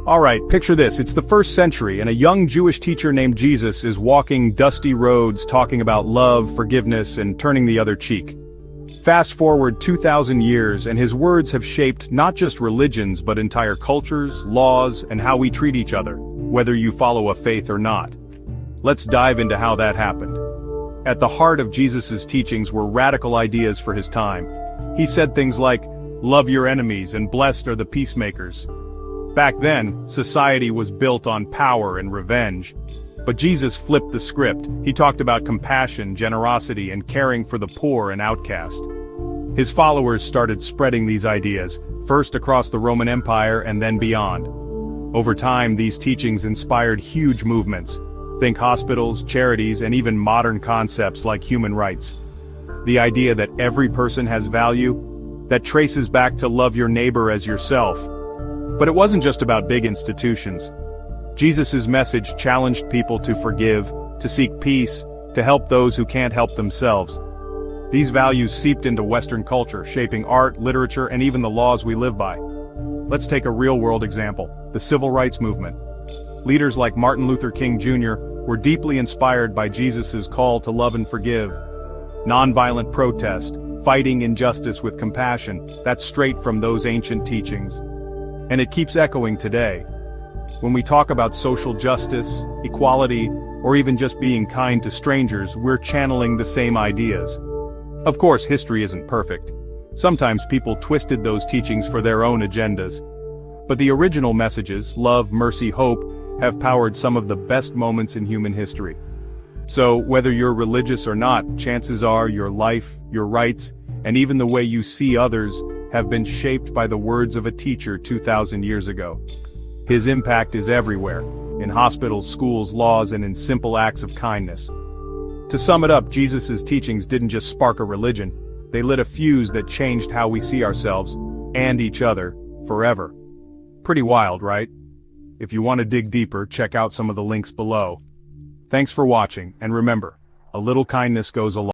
Alright, picture this, it's the first century and a young Jewish teacher named Jesus is walking dusty roads talking about love, forgiveness, and turning the other cheek. Fast forward 2,000 years and his words have shaped not just religions but entire cultures, laws, and how we treat each other, whether you follow a faith or not. Let's dive into how that happened. At the heart of Jesus' teachings were radical ideas for his time. He said things like, "Love your enemies and blessed are the peacemakers." Back then, society was built on power and revenge. But Jesus flipped the script. He talked about compassion, generosity, and caring for the poor and outcast. His followers started spreading these ideas, first across the Roman Empire and then beyond. Over time, these teachings inspired huge movements. Think hospitals, charities, and even modern concepts like human rights. The idea that every person has value, that traces back to love your neighbor as yourself. But it wasn't just about big institutions. Jesus' message challenged people to forgive, to seek peace, to help those who can't help themselves. These values seeped into Western culture, shaping art, literature, and even the laws we live by. Let's take a real-world example, the Civil Rights Movement. Leaders like Martin Luther King Jr. were deeply inspired by Jesus' call to love and forgive. Nonviolent protest, fighting injustice with compassion, that's straight from those ancient teachings. And it keeps echoing today. When we talk about social justice, equality, or even just being kind to strangers, we're channeling the same ideas. Of course, history isn't perfect. Sometimes people twisted those teachings for their own agendas. But the original messages, love, mercy, hope, have powered some of the best moments in human history. So, whether you're religious or not, chances are your life, your rights, and even the way you see others have been shaped by the words of a teacher 2,000 years ago. His impact is everywhere, in hospitals, schools, laws, and in simple acts of kindness. To sum it up, Jesus' teachings didn't just spark a religion, they lit a fuse that changed how we see ourselves, and each other, forever. Pretty wild, right? If you want to dig deeper, check out some of the links below. Thanks for watching, and remember, a little kindness goes a long way.